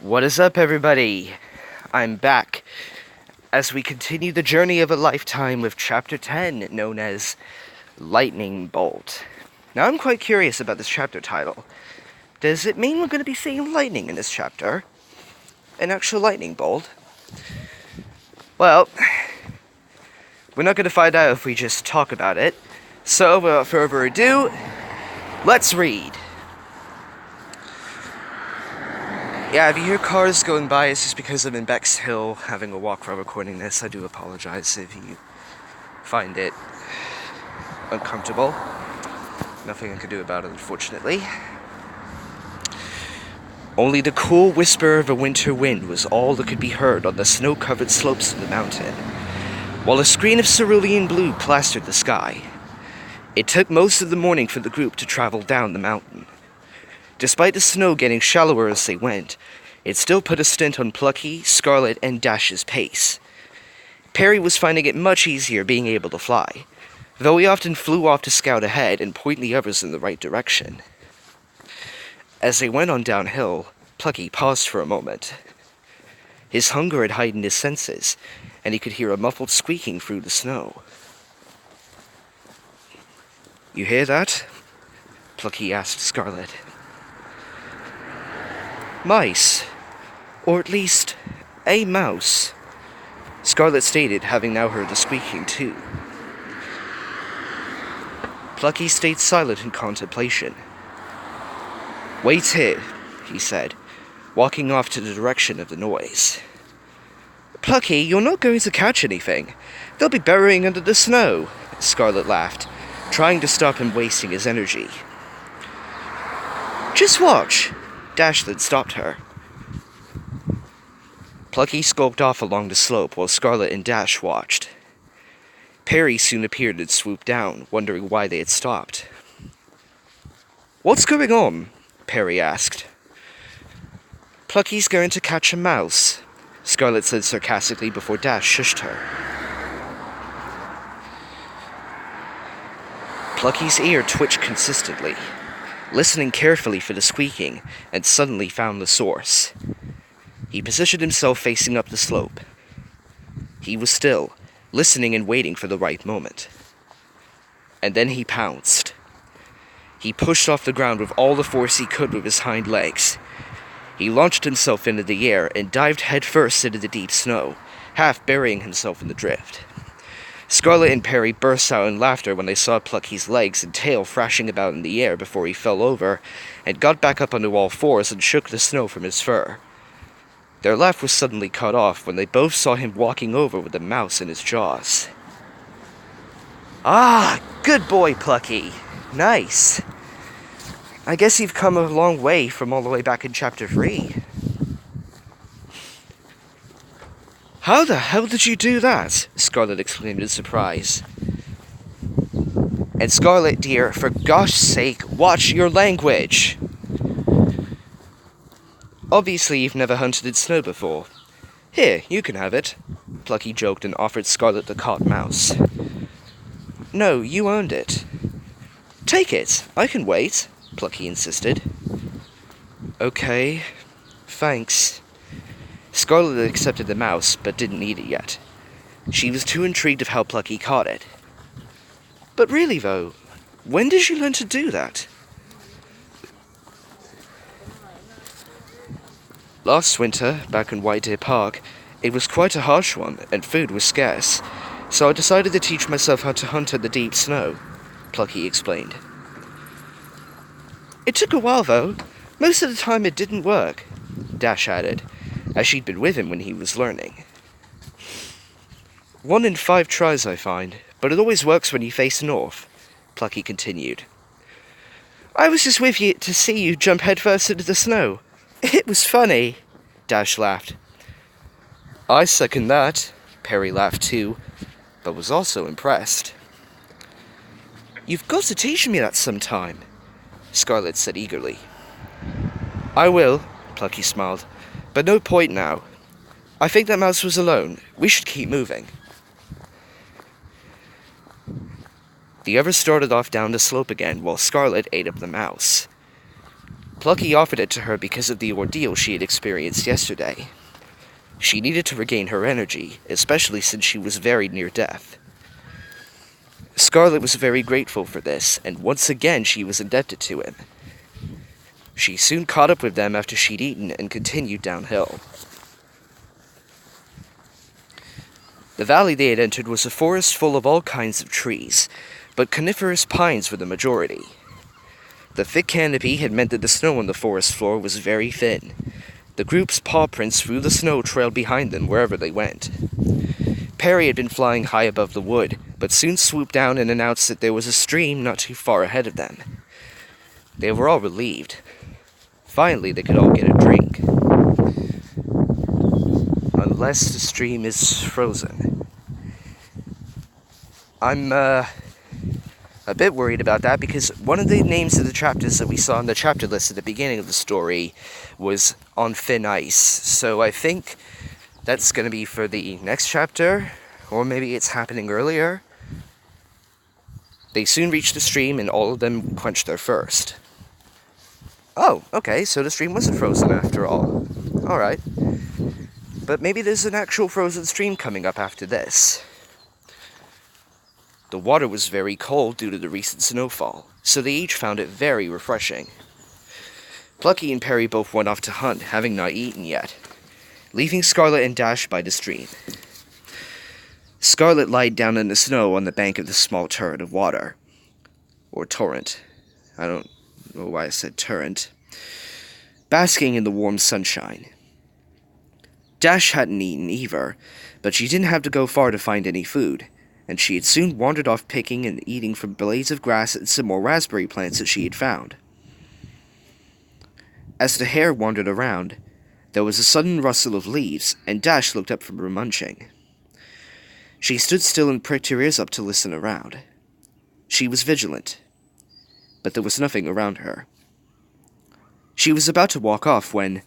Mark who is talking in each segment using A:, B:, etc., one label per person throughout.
A: What is up, everybody? I'm back as we continue the journey of a lifetime with Chapter 10, known as Lightning Bolt. Now, I'm quite curious about this chapter title. Does it mean we're going to be seeing lightning in this chapter? An actual lightning bolt? Well, we're not going to find out if we just talk about it. So, without further ado, let's read. Yeah, if you hear cars going by, it's just because I'm in Bexhill having a walk while recording this. I do apologize if you find it uncomfortable. Nothing I can do about it, unfortunately. Only the cool whisper of a winter wind was all that could be heard on the snow-covered slopes of the mountain, while a screen of cerulean blue plastered the sky. It took most of the morning for the group to travel down the mountain. Despite the snow getting shallower as they went, it still put a stint on Plucky, Scarlet, and Dash's pace. Perry was finding it much easier being able to fly, though he often flew off to scout ahead and point the others in the right direction. As they went on downhill, Plucky paused for a moment. His hunger had heightened his senses, and he could hear a muffled squeaking through the snow. "You hear that?" Plucky asked Scarlet. "Mice. Or at least, a mouse," Scarlet stated, having now heard the squeaking too. Plucky stayed silent in contemplation. "Wait here," he said, walking off to the direction of the noise. "Plucky, you're not going to catch anything. They'll be burying under the snow," Scarlet laughed, trying to stop him wasting his energy. "Just watch," Dash then stopped her. Plucky skulked off along the slope while Scarlet and Dash watched. Perry soon appeared and swooped down, wondering why they had stopped. "What's going on?" Perry asked. "Plucky's going to catch a mouse," Scarlet said sarcastically before Dash shushed her. Plucky's ear twitched consistently, listening carefully for the squeaking, and suddenly found the source. He positioned himself facing up the slope. He was still, listening and waiting for the right moment. And then he pounced. He pushed off the ground with all the force he could with his hind legs. He launched himself into the air and dived headfirst into the deep snow, half burying himself in the drift. Scarlet and Perry burst out in laughter when they saw Plucky's legs and tail thrashing about in the air before he fell over, and got back up onto all fours and shook the snow from his fur. Their laugh was suddenly cut off when they both saw him walking over with a mouse in his jaws. "Ah, good boy, Plucky. Nice. I guess you've come a long way from all the way back in Chapter 3. "How the hell did you do that?" Scarlet exclaimed in surprise. "And Scarlet, dear, for gosh sake, watch your language!" "Obviously you've never hunted in snow before. Here, you can have it," Plucky joked and offered Scarlet the caught mouse. "No, you earned it." "Take it, I can wait," Plucky insisted. "Okay, thanks." Scarlet had accepted the mouse, but didn't eat it yet. She was too intrigued of how Plucky caught it. "But really, though, when did you learn to do that?" "Last winter, back in White Deer Park, it was quite a harsh one, and food was scarce, so I decided to teach myself how to hunt in the deep snow," Plucky explained. "It took a while, though. Most of the time it didn't work," Dash added, as she'd been with him when he was learning. "1 in 5 tries, I find, but it always works when you face north," Plucky continued. "I was just with you to see you jump headfirst into the snow. It was funny," Dash laughed. "I second that," Perry laughed too, but was also impressed. "You've got to teach me that sometime," Scarlet said eagerly. "I will," Plucky smiled. "But no point now. I think that mouse was alone. We should keep moving." The others started off down the slope again while Scarlet ate up the mouse. Plucky offered it to her because of the ordeal she had experienced yesterday. She needed to regain her energy, especially since she was very near death. Scarlet was very grateful for this, and once again she was indebted to him. She soon caught up with them after she'd eaten and continued downhill. The valley they had entered was a forest full of all kinds of trees, but coniferous pines were the majority. The thick canopy had meant that the snow on the forest floor was very thin. The group's paw prints through the snow trailed behind them wherever they went. Perry had been flying high above the wood, but soon swooped down and announced that there was a stream not too far ahead of them. They were all relieved. Finally, they could all get a drink. Unless the stream is frozen. I'm, a bit worried about that because one of the names of the chapters that we saw on the chapter list at the beginning of the story was on thin ice. So I think that's going to be for the next chapter, or maybe it's happening earlier. They soon reached the stream and all of them quenched their thirst. Oh, okay, so the stream wasn't frozen after all. Alright. But maybe there's an actual frozen stream coming up after this. The water was very cold due to the recent snowfall, so they each found it very refreshing. Plucky and Perry both went off to hunt, having not eaten yet, leaving Scarlet and Dash by the stream. Scarlet lied down in the snow on the bank of the small turret of water. Or torrent. I don't know why I said turret. Basking in the warm sunshine. Dash hadn't eaten either, but she didn't have to go far to find any food, and she had soon wandered off picking and eating from blades of grass and some more raspberry plants that she had found. As the hare wandered around, there was a sudden rustle of leaves, and Dash looked up from her munching. She stood still and pricked her ears up to listen around. She was vigilant, but there was nothing around her. She was about to walk off when,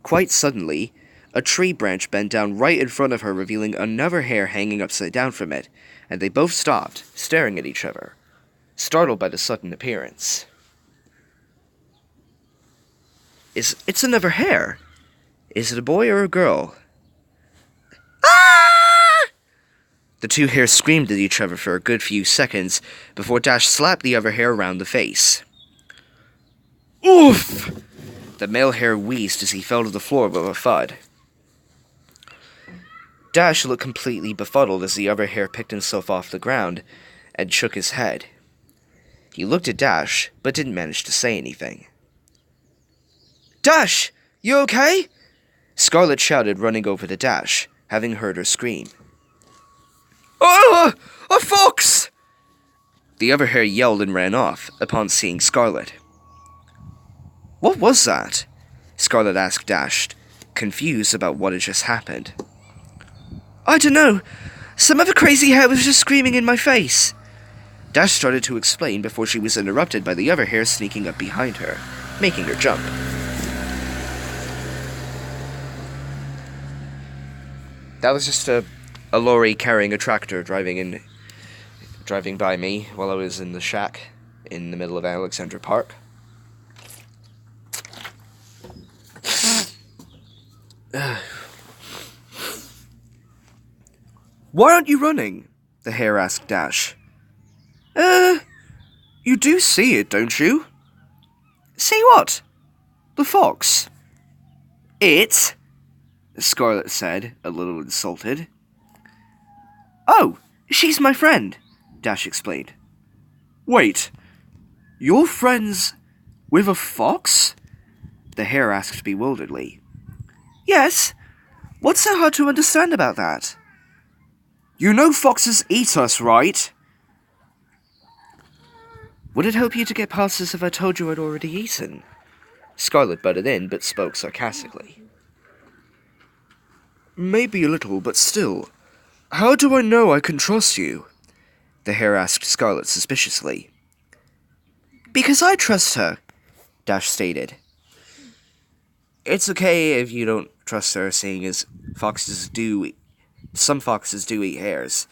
A: quite suddenly, a tree branch bent down right in front of her, revealing another hare hanging upside down from it, and they both stopped, staring at each other, startled by the sudden appearance. It's another hare. Is it a boy or a girl? Ah! The two hares screamed at each other for a good few seconds before Dash slapped the other hare around the face. Oof! The male hare wheezed as he fell to the floor with a thud. Dash looked completely befuddled as the other hare picked himself off the ground and shook his head. He looked at Dash, but didn't manage to say anything. Dash! You okay? Scarlet shouted, running over to Dash, having heard her scream. Oh! A fox! The other hare yelled and ran off, upon seeing Scarlet. What was that? Scarlet asked Dash, confused about what had just happened. I don't know. Some other crazy hare was just screaming in my face. Dash started to explain before she was interrupted by the other hare sneaking up behind her, making her jump. That was just a lorry carrying a tractor driving by me while I was in the shack in the middle of Alexandra Park. Why aren't you running? The hare asked Dash. You do see it, don't you? See what? The fox. It? Scarlet said, a little insulted. Oh, she's my friend, Dash explained. Wait, you're friends with a fox? The hare asked bewilderedly. Yes. What's so hard to understand about that? You know foxes eat us, right? Would it help you to get past this if I told you I'd already eaten? Scarlet butted in, but spoke sarcastically. Maybe a little, but still. How do I know I can trust you? The hare asked Scarlet suspiciously. Because I trust her, Dash stated. It's okay if you don't trust her, seeing as some foxes do eat hares.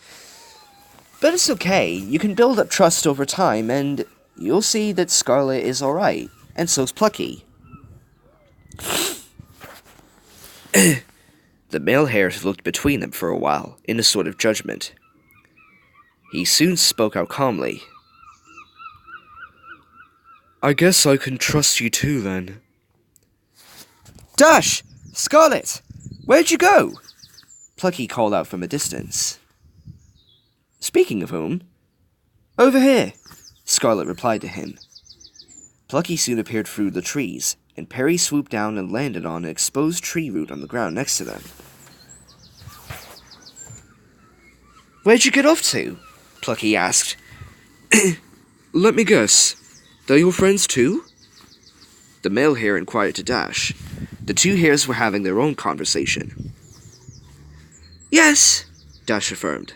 A: But it's okay, you can build up trust over time, and you'll see that Scarlet is alright, and so's Plucky. The male hare looked between them for a while, in a sort of judgment. He soon spoke out calmly. I guess I can trust you too, then. Dash! Scarlet! Where'd you go? Plucky called out from a distance. Speaking of whom? Over here, Scarlet replied to him. Plucky soon appeared through the trees, and Perry swooped down and landed on an exposed tree root on the ground next to them. Where'd you get off to? Plucky asked. Let me guess. They're your friends too? The male hare inquired to Dash. The two hares were having their own conversation. Yes, Dash affirmed.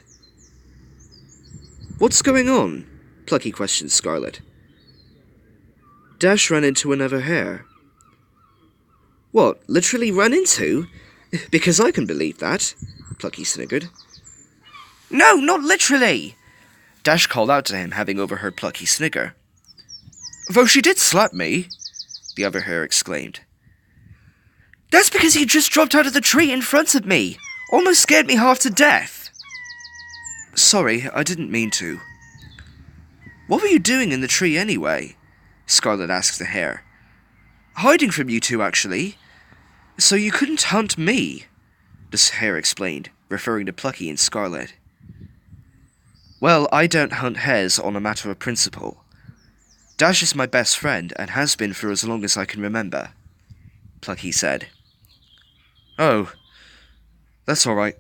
A: What's going on? Plucky questioned Scarlet. Dash ran into another hare. What, literally ran into? Because I can believe that, Plucky sniggered. No, not literally! Dash called out to him, having overheard Plucky snigger. Though she did slap me, the other hare exclaimed. That's because he just dropped out of the tree in front of me. Almost scared me half to death. Sorry, I didn't mean to. What were you doing in the tree anyway? Scarlet asked the hare. Hiding from you two, actually. So you couldn't hunt me, the hare explained, referring to Plucky and Scarlet. Well, I don't hunt hares on a matter of principle. Dash is my best friend and has been for as long as I can remember, Plucky said. Oh, that's all right.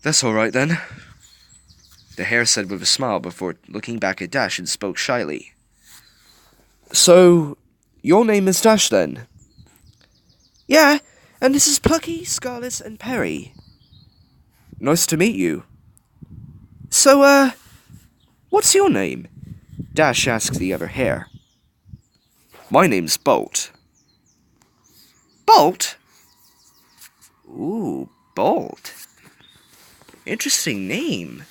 A: That's all right, then, the hare said with a smile before looking back at Dash and spoke shyly. So, your name is Dash, then? Yeah, and this is Plucky, Scarlet, and Perry. Nice to meet you. So, what's your name? Dash asked the other hare. My name's Bolt. Bolt? Ooh, Bolt. Interesting name.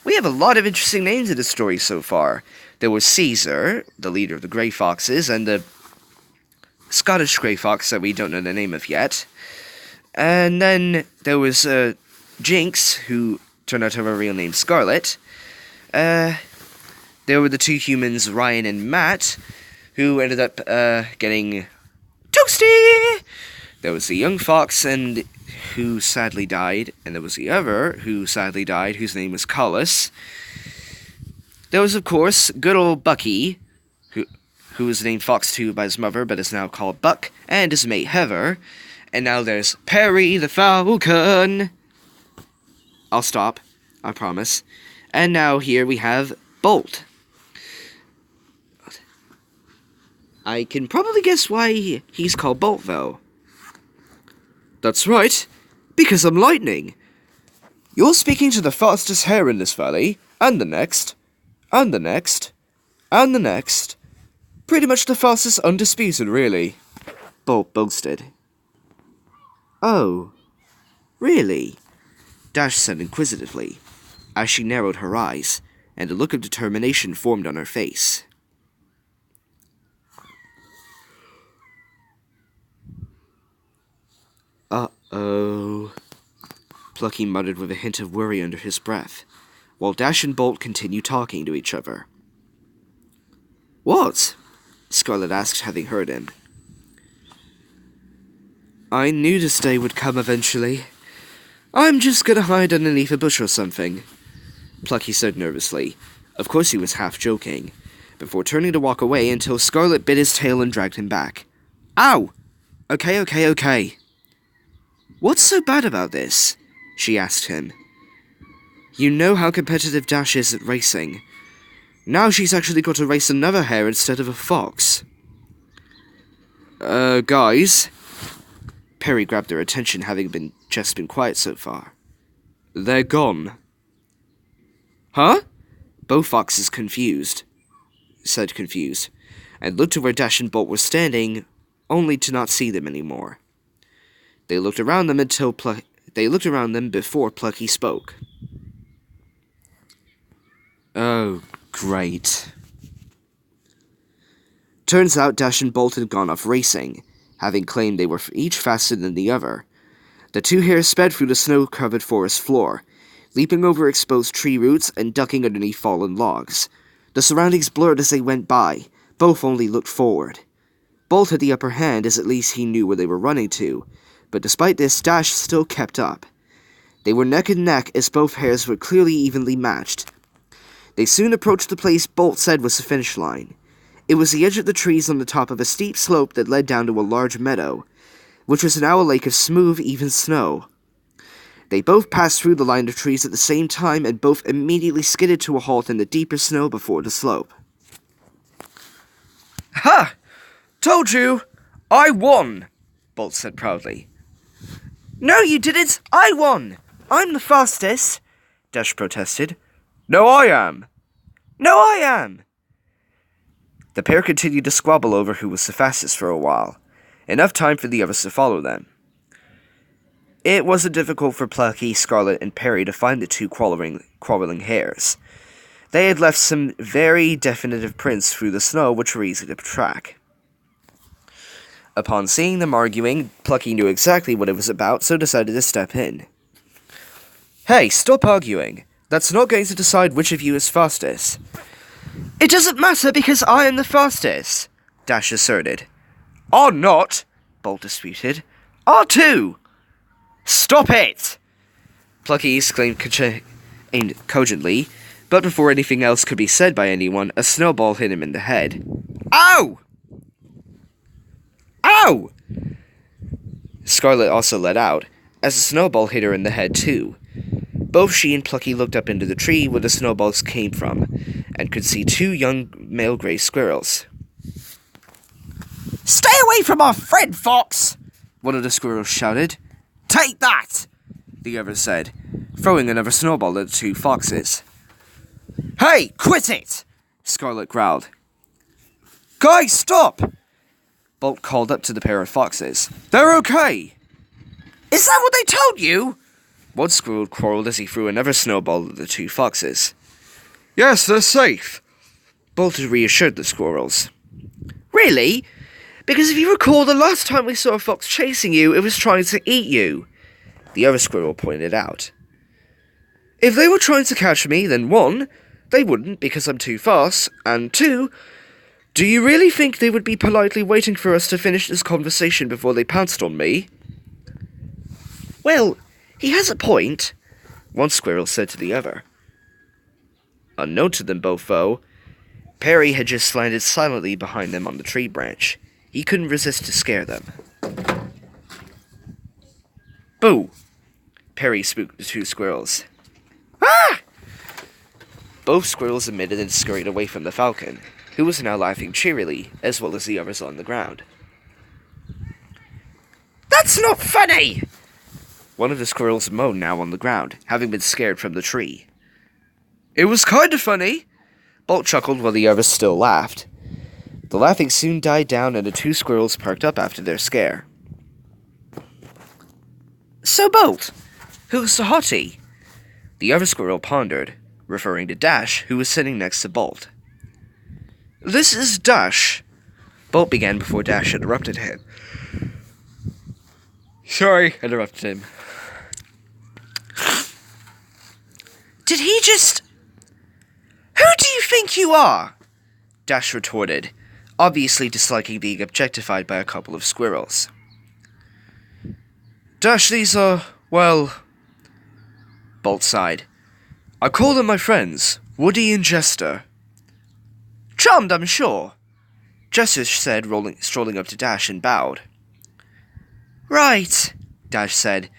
A: We have a lot of interesting names in the story so far. There was Caesar, the leader of the Grey Foxes, and the Scottish Grey Fox that we don't know the name of yet. And then there was Jinx, who turned out to have a real name, Scarlet. There were the two humans, Ryan and Matt, who ended up getting toasty. There was the young fox, and who sadly died, and there was the other who sadly died, whose name was Collis. There was, of course, good old Bucky, who was named Fox 2 by his mother, but is now called Buck, and his mate Heather. And now there's Perry the Falcon. I'll stop, I promise. And now here we have Bolt. I can probably guess why he's called Bolt, though. That's right, because I'm lightning. You're speaking to the fastest hare in this valley, and the next, and the next, and the next. Pretty much the fastest undisputed, really, Bolt boasted. Oh, really? Dash said inquisitively, as she narrowed her eyes, and a look of determination formed on her face. Uh-oh, Plucky muttered with a hint of worry under his breath, while Dash and Bolt continued talking to each other. What? Scarlet asked, having heard him. I knew this day would come eventually. I'm just gonna hide underneath a bush or something, Plucky said nervously. Of course he was half joking, before turning to walk away until Scarlet bit his tail and dragged him back. Ow! Okay. What's so bad about this? She asked him. You know how competitive Dash is at racing. Now she's actually got to race another hare instead of a fox. Guys? Perry grabbed their attention, having just been quiet so far. They're gone. Huh? Both foxes said confused, and looked to where Dash and Bolt were standing, only to not see them anymore. They looked around them before Plucky spoke. Oh, great. Turns out Dash and Bolt had gone off racing, having claimed they were each faster than the other. The two hares sped through the snow-covered forest floor, leaping over exposed tree roots and ducking underneath fallen logs. The surroundings blurred as they went by. Both only looked forward. Bolt had the upper hand, as at least he knew where they were running to, but despite this, Dash still kept up. They were neck and neck as both hares were clearly evenly matched. They soon approached the place Bolt said was the finish line. It was the edge of the trees on the top of a steep slope that led down to a large meadow, which was now a lake of smooth, even snow. They both passed through the line of trees at the same time and both immediately skidded to a halt in the deeper snow before the slope.
B: Ha! Told you! I won! Bolt said proudly.
A: No, you didn't! I won! I'm the fastest! Dash protested.
B: No, I am!
A: No, I am!
B: The pair continued to squabble over who was the fastest for a while, enough time for the others to follow them. It wasn't difficult for Plucky, Scarlet, and Perry to find the two quarreling hares. They had left some very definitive prints through the snow which were easy to track. Upon seeing them arguing, Plucky knew exactly what it was about, so decided to step in.
A: Hey, stop arguing. That's not going to decide which of you is fastest. It doesn't matter because I am the fastest, Dash asserted.
B: Are not,
A: Bolt disputed.
B: are too.
A: Stop it! Plucky exclaimed cogently, but before anything else could be said by anyone, a snowball hit him in the head.
B: Ow! Ow!
A: Scarlet also let out, as the snowball hit her in the head too. Both she and Plucky looked up into the tree where the snowballs came from, and could see two young male gray squirrels.
B: Stay away from our friend, Fox!
A: One of the squirrels shouted.
B: Take that!
A: The other said, throwing another snowball at the two foxes.
B: Hey, quit it!
A: Scarlet growled.
B: Guys, stop!
A: Bolt called up to the pair of foxes.
B: They're okay! Is that what they told you?
A: One squirrel quarreled as he threw another snowball at the two foxes.
B: Yes, they're safe.
A: Bolt had reassured the squirrels.
B: Really?
A: Because if you recall, the last time we saw a fox chasing you, it was trying to eat you, the other squirrel pointed out. If they were trying to catch me, then 1, they wouldn't because I'm too fast, and 2, do you really think they would be politely waiting for us to finish this conversation before they pounced on me? Well, he has a point, one squirrel said to the other. Unknown to them both, though, Perry had just landed silently behind them on the tree branch. He couldn't resist to scare them. Boo! Perry spooked the two squirrels.
B: Ah!
A: Both squirrels emitted and scurried away from the falcon, who was now laughing cheerily, as well as the others on the ground.
B: That's not funny!
A: One of the squirrels moaned now on the ground, having been scared from the tree.
B: It was kind of funny.
A: Bolt chuckled while the others still laughed. The laughing soon died down and the two squirrels perked up after their scare.
B: So, Bolt,
A: who's the Hottie? The other squirrel pondered, referring to Dash, who was sitting next to Bolt. This is Dash. Bolt began before Dash interrupted him.
B: Sorry,
A: interrupted him.
B: Did he just... Who do you think you are?
A: Dash retorted, obviously disliking being objectified by a couple of squirrels. Dash, these are, well... Bolt sighed. I call them my friends, Woody and Jester.
B: Charmed, I'm sure.
A: Jester said, strolling up to Dash and bowed.
B: Right,
A: Dash said,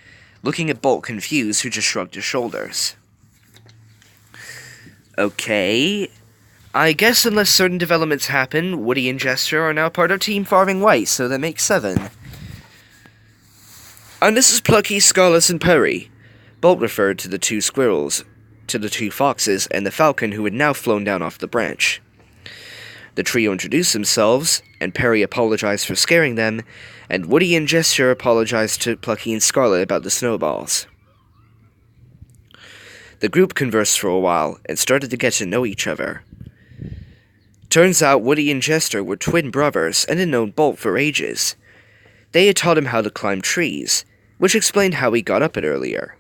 A: looking at Bolt confused, who just shrugged his shoulders. Okay, I guess unless certain developments happen, Woody and Jester are now part of Team Farthing Wood, so that makes 7. And this is Plucky, Scarlet, and Perry. Bolt referred to the two squirrels, to the two foxes, and the falcon who had now flown down off the branch. The trio introduced themselves, and Perry apologized for scaring them, and Woody and Jester apologized to Plucky and Scarlet about the snowballs. The group conversed for a while, and started to get to know each other. Turns out Woody and Jester were twin brothers, and had known Bolt for ages.
B: They had taught him how to climb trees, which explained how he got up it earlier.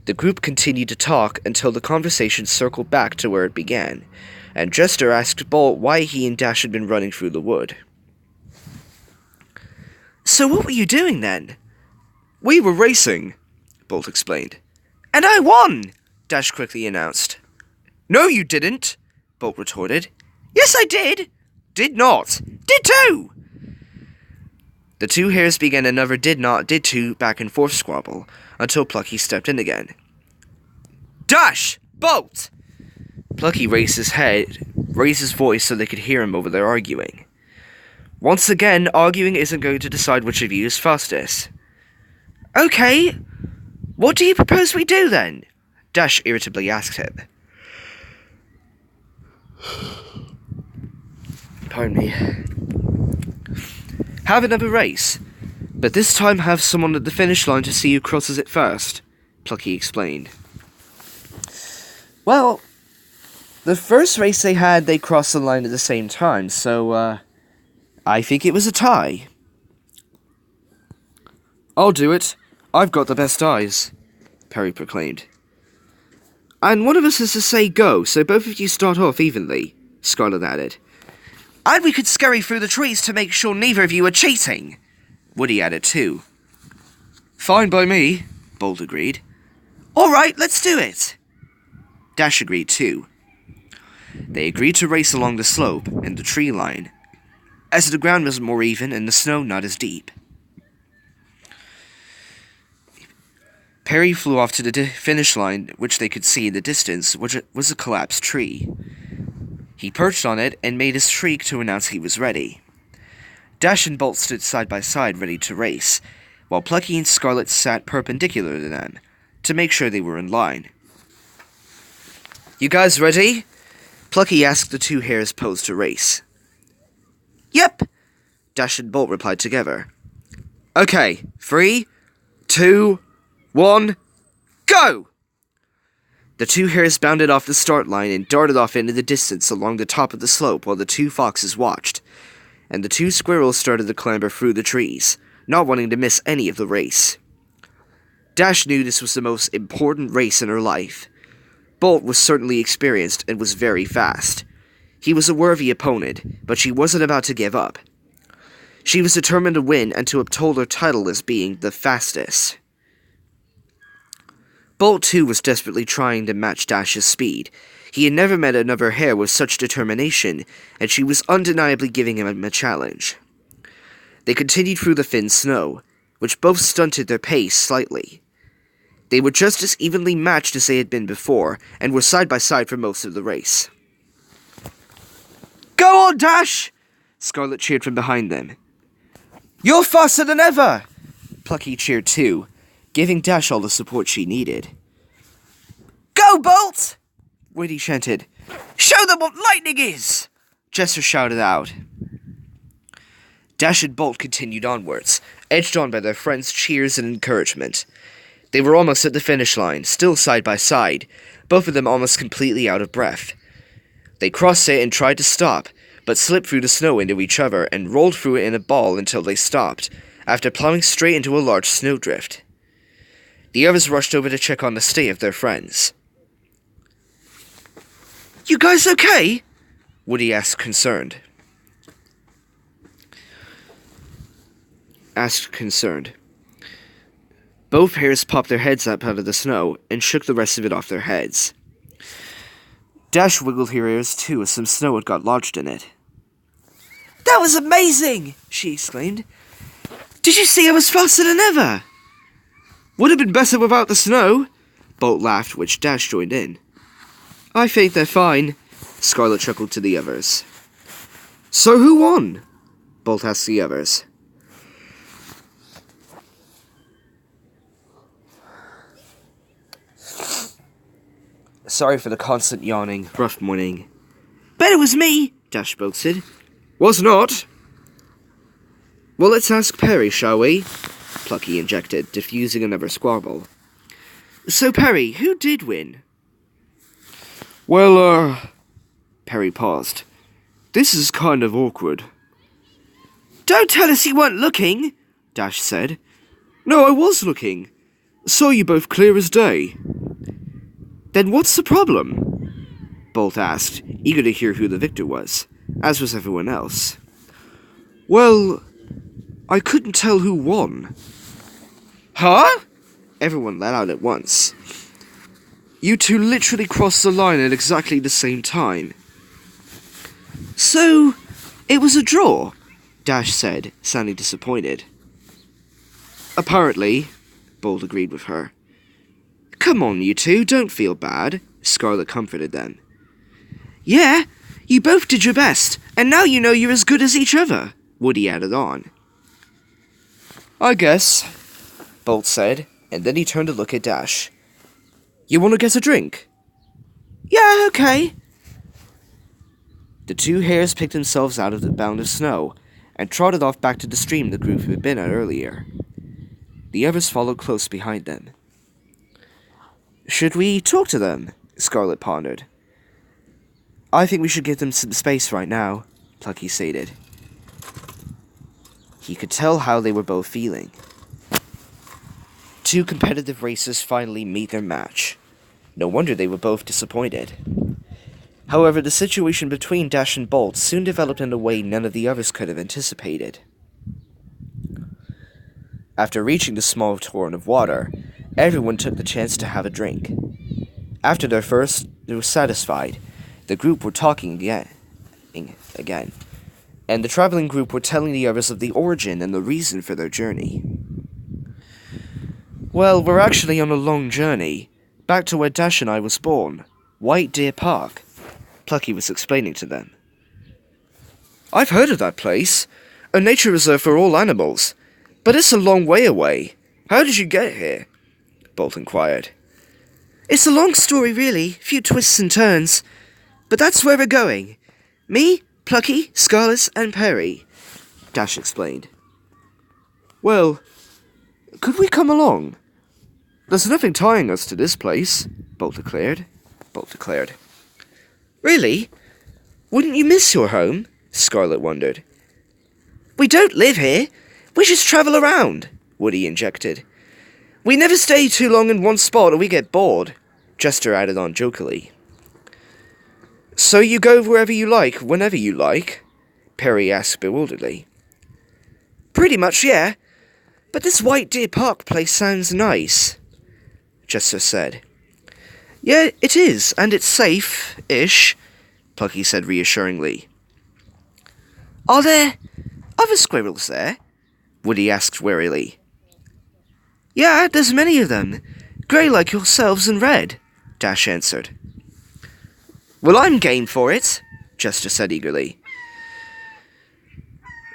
B: The group continued to talk until the conversation circled back to where it began, and Jester asked Bolt why he and Dash had been running through the wood.
A: "So what were you doing then?"
B: "We were racing," Bolt explained.
A: "And I won!" Dash quickly announced.
B: "No, you didn't," Bolt retorted.
A: "Yes, I did!"
B: "Did not."
A: "Did too!"
B: The two hares began another did not, did to back and forth squabble, until Plucky stepped in again.
A: "Dash! Bolt!"
B: Plucky raised his voice so they could hear him over their arguing. "Once again, arguing isn't going to decide which of you is fastest."
A: "Okay, what do you propose we do then?"
B: Dash irritably asked him. Pardon me. "Have another race, but this time have someone at the finish line to see who crosses it first," Plucky explained. "Well, the first race they had, they crossed the line at the same time, so, I think it was a tie." "I'll do it. I've got the best eyes," Perry proclaimed. "And one of us has to say go, so both of you start off evenly," Scarlet added.
A: "And we could scurry through the trees to make sure neither of you are cheating,"
B: Woody added too. "Fine by me," Bolt agreed.
A: "All right, let's do it."
B: Dash agreed too. They agreed to race along the slope and the tree line, as the ground was more even and the snow not as deep. Perry flew off to the finish line, which they could see in the distance, which was a collapsed tree. He perched on it and made a shriek to announce he was ready. Dash and Bolt stood side by side ready to race, while Plucky and Scarlet sat perpendicular to them, to make sure they were in line. "You guys ready?" Plucky asked the two hares posed to race.
A: "Yep,"
B: Dash and Bolt replied together. "Okay, 3, 2, 1, go!" The two hares bounded off the start line and darted off into the distance along the top of the slope while the two foxes watched, and the two squirrels started to clamber through the trees, not wanting to miss any of the race. Dash knew this was the most important race in her life. Bolt was certainly experienced and was very fast. He was a worthy opponent, but she wasn't about to give up. She was determined to win and to uphold her title as being the fastest. Bolt, too, was desperately trying to match Dash's speed. He had never met another hare with such determination, and she was undeniably giving him a challenge. They continued through the thin snow, which both stunted their pace slightly. They were just as evenly matched as they had been before, and were side by side for most of the race.
A: "Go on, Dash!"
B: Scarlet cheered from behind them.
A: "You're faster than ever!"
B: Plucky cheered too, giving Dash all the support she needed.
A: "Go, Bolt!"
B: Woody chanted.
A: "Show them what lightning is!"
B: Jester shouted out. Dash and Bolt continued onwards, edged on by their friends' cheers and encouragement. They were almost at the finish line, still side by side, both of them almost completely out of breath. They crossed it and tried to stop, but slipped through the snow into each other and rolled through it in a ball until they stopped, after plowing straight into a large snowdrift. The others rushed over to check on the state of their friends.
A: "You guys okay?"
B: Woody asked concerned. Both hares popped their heads up out of the snow and shook the rest of it off their heads. Dash wiggled her ears too as some snow had got lodged in it.
A: "That was amazing!" she exclaimed. "Did you see I was faster than ever?"
B: "Would have been better without the snow," Bolt laughed, which Dash joined in. "I think they're fine," Scarlet chuckled to the others. "So who won?" Bolt asked the others. Sorry for the constant yawning. Rough morning.
A: "Bet it was me,"
B: Dash boasted. "Was not." "Well, let's ask Perry, shall we?" Plucky injected, diffusing another squabble. "So, Perry, who did win?" "Well, Perry paused. "This is kind of awkward."
A: "Don't tell us you weren't looking,"
B: Dash said. No, I was looking. Saw you both clear as day. Then what's the problem? Bolt asked, eager to hear who the victor was, as was everyone else. Well, I couldn't tell who won. Huh? Everyone let out at once. You two literally crossed the line at exactly the same time. So, it was a draw, Dash said, sounding disappointed. Apparently, Bolt agreed with her. Come on, you two, don't feel bad, Scarlet comforted them. Yeah, you both did your best, and now you know you're as good as each other, Woody added on. I guess, Bolt said, and then he turned to look at Dash. You want to get a drink? Yeah, okay. The two hares picked themselves out of the mound of snow and trotted off back to the stream the group had been at earlier. The others followed close behind them. Should we talk to them? Scarlet pondered. I think we should give them some space right now, Plucky stated. He could tell how they were both feeling. Two competitive racers finally meet their match. No wonder they were both disappointed. However, the situation between Dash and Bolt soon developed in a way none of the others could have anticipated. After reaching the small torrent of water, everyone took the chance to have a drink. After their first, they were satisfied. The group were talking again, and the traveling group were telling the others of the origin and the reason for their journey. Well, we're actually on a long journey, back to where Dash and I was born, White Deer Park, Plucky was explaining to them. I've heard of that place, a nature reserve for all animals, but it's a long way away. How did you get here? Bolt inquired. It's a long story, really, few twists and turns, but that's where we're going. Me, Plucky, Scarlet, and Perry, Dash explained. Well, could we come along? There's nothing tying us to this place, Bolt declared. Really? Wouldn't you miss your home? Scarlet wondered. We don't live here. We just travel around, Woody injected. We never stay too long in one spot or we get bored, Jester added on jokingly. So you go wherever you like, whenever you like? Perry asked bewilderedly. Pretty much, yeah. But this White Deer Park place sounds nice, Jester said. Yeah, it is, and it's safe-ish, Plucky said reassuringly. Are there other squirrels there? Woody asked warily. Yeah, there's many of them, grey like yourselves and red, Dash answered. Well, I'm game for it, Jester said eagerly.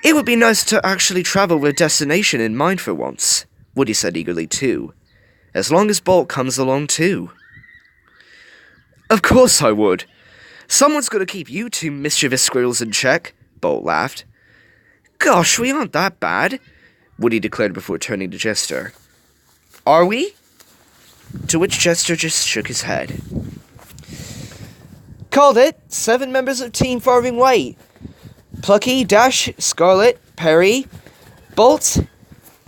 B: It would be nice to actually travel with a destination in mind for once, Woody said eagerly too. As long as Bolt comes along too. Of course I would. Someone's got to keep you two mischievous squirrels in check, Bolt laughed. Gosh, we aren't that bad, Woody declared before turning to Jester. Are we? To which Jester just shook his head. Called it. 7 members of Team Farthing Wood. Plucky, Dash, Scarlet, Perry, Bolt,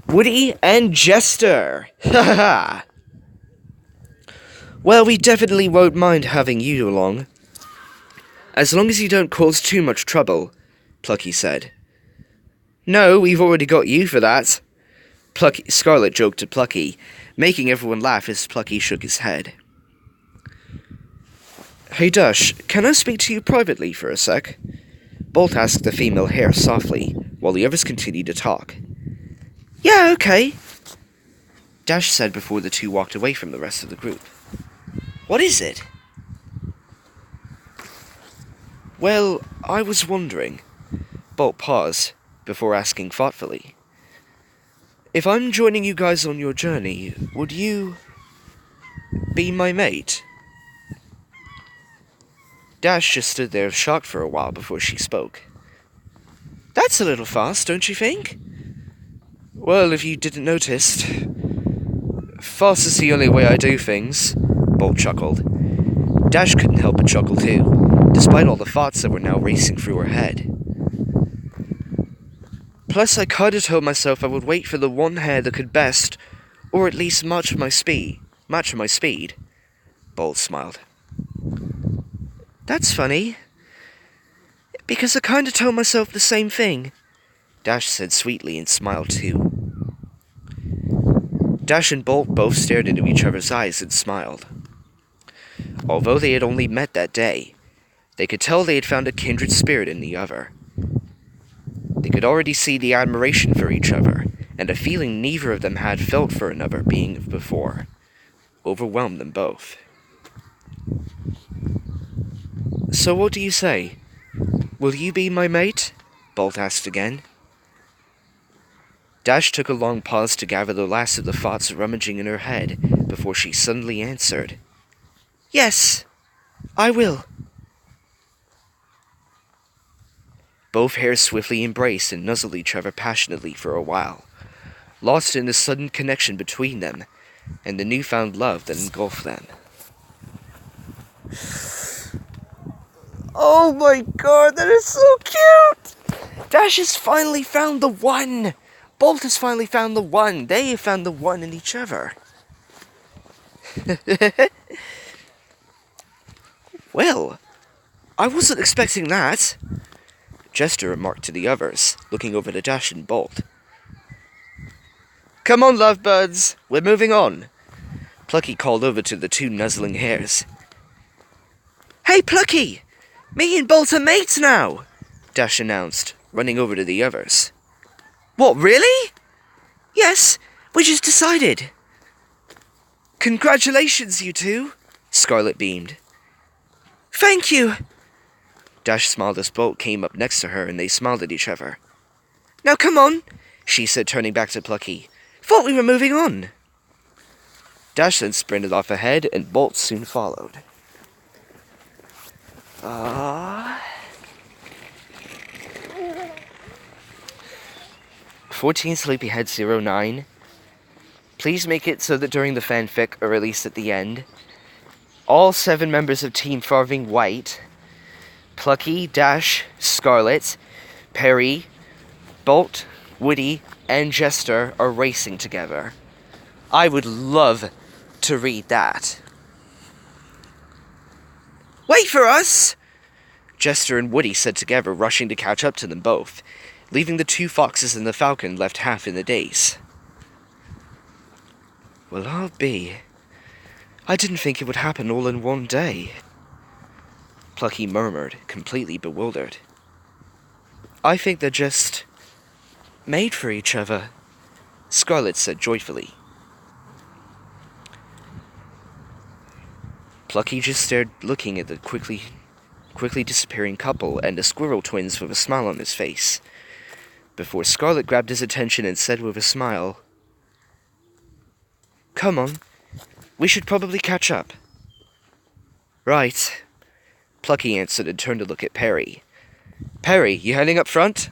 B: Woody, and Jester. Ha ha ha. Well, we definitely won't mind having you along. As long as you don't cause too much trouble, Plucky said. No, we've already got you for that. Scarlet joked to Plucky, making everyone laugh as Plucky shook his head. Hey Dash, can I speak to you privately for a sec? Bolt asked the female hare softly, while the others continued to talk. Yeah, okay, Dash said before the two walked away from the rest of the group. What is it? Well, I was wondering. Bolt paused, before asking thoughtfully. If I'm joining you guys on your journey, would you be my mate? Dash just stood there shocked for a while before she spoke. That's a little fast, don't you think? Well, if you didn't notice, fast is the only way I do things, Bolt chuckled. Dash couldn't help but chuckle too, despite all the thoughts that were now racing through her head.
A: Plus, I kinda told myself I would wait for the one hare that could best, or at least match my speed. Bolt smiled. That's funny, because I kinda told myself the same thing, Dash said sweetly and smiled too. Dash and Bolt both stared into each other's eyes and smiled. Although they had only met that day, they could tell they had found a kindred spirit in the other. They could already see the admiration for each other, and a feeling neither of them had felt for another being before overwhelmed them both. So what do you say? Will you be my mate? Bolt asked again. Dash took a long pause to gather the last of the thoughts rummaging in her head before she suddenly answered. Yes, I will. Both hares swiftly embraced and nuzzled each other passionately for a while, lost in the sudden connection between them and the newfound love that engulfed them. Oh my god, that is so cute! Dash has finally found the one! Bolt has finally found the one! They have found the one in each other. Well, I wasn't expecting that, Jester remarked to the others, looking over to Dash and Bolt. Come on, lovebirds, we're moving on, Plucky called over to the two nuzzling hares. Hey, Plucky! Me and Bolt are mates now, Dash announced, running over to the others. What, really? Yes, we just decided. Congratulations, you two, Scarlet beamed. Thank you. Dash smiled as Bolt came up next to her and they smiled at each other. Now come on, she said, turning back to Plucky. Thought we were moving on. Dash then sprinted off ahead and Bolt soon followed. 14 Sleepyhead 09. Please make it so that during the fanfic, or at least at the end, all 7 members of Team Farthing White, Plucky, Dash, Scarlet, Perry, Bolt, Woody, and Jester are racing together. I would love to read that. Wait for us! Jester and Woody said together, rushing to catch up to them both, leaving the 2 foxes and the falcon left half in the daze. Well, I'll be. I didn't think it would happen all in one day, Plucky murmured, completely bewildered. I think they're just made for each other, Scarlet said joyfully. Plucky just stared, looking at the quickly disappearing couple and the squirrel twins with a smile on his face, before Scarlet grabbed his attention and said with a smile, Come on, we should probably catch up. Right, Plucky answered and turned to look at Perry. Perry, you heading up front?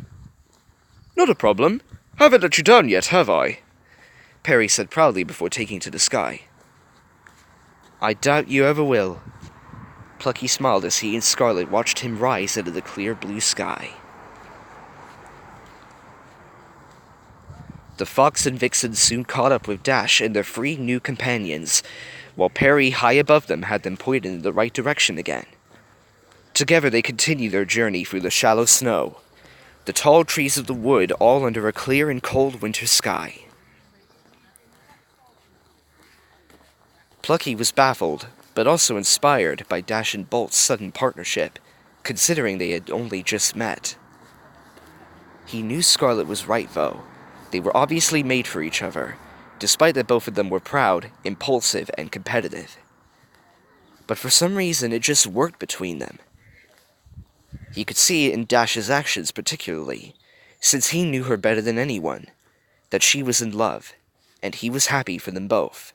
A: Not a problem. Haven't let you down yet, have I? Perry said proudly before taking to the sky. I doubt you ever will. Plucky smiled as he and Scarlet watched him rise into the clear blue sky. The fox and vixen soon caught up with Dash and their 3 new companions, while Perry, high above them, had them pointed in the right direction again. Together they continued their journey through the shallow snow, the tall trees of the wood all under a clear and cold winter sky. Plucky was baffled, but also inspired by Dash and Bolt's sudden partnership, considering they had only just met. He knew Scarlet was right, though. They were obviously made for each other, despite that both of them were proud, impulsive, and competitive. But for some reason, it just worked between them. He could see it in Dash's actions particularly, since he knew her better than anyone, that she was in love, and he was happy for them both.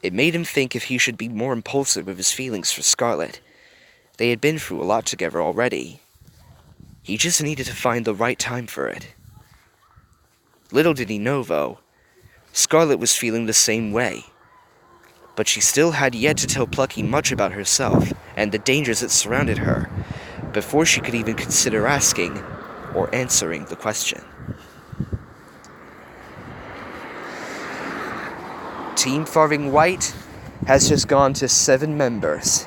A: It made him think if he should be more impulsive with his feelings for Scarlet. They had been through a lot together already. He just needed to find the right time for it. Little did he know, though, Scarlet was feeling the same way. But she still had yet to tell Plucky much about herself and the dangers that surrounded her, before she could even consider asking, or answering the question. Team Farthing White has just gone to 7 members.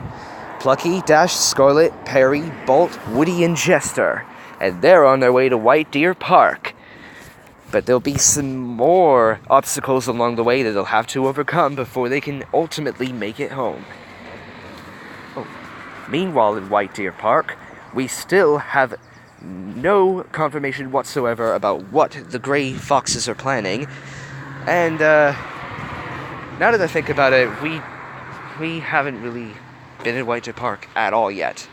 A: Plucky, Dash, Scarlet, Perry, Bolt, Woody, and Jester. And they're on their way to White Deer Park. But there'll be some more obstacles along the way that they'll have to overcome before they can ultimately make it home. Oh. Meanwhile, in White Deer Park, we still have no confirmation whatsoever about what the Grey Foxes are planning. And, now that I think about it, we haven't really been in White Deer Park at all yet.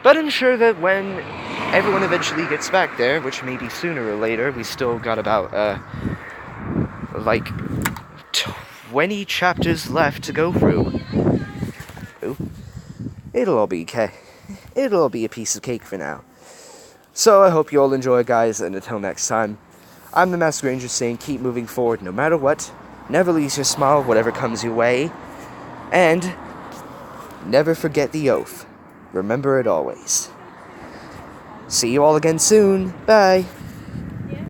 A: But I'm sure that when everyone eventually gets back there, which may be sooner or later, we still got about, 20 chapters left to go through. Ooh. It'll all be a piece of cake for now. So I hope you all enjoy, guys, and until next time, I'm the Masked Ranger saying keep moving forward no matter what, never lose your smile whatever comes your way, and never forget the oath. Remember it always. See you all again soon. Bye.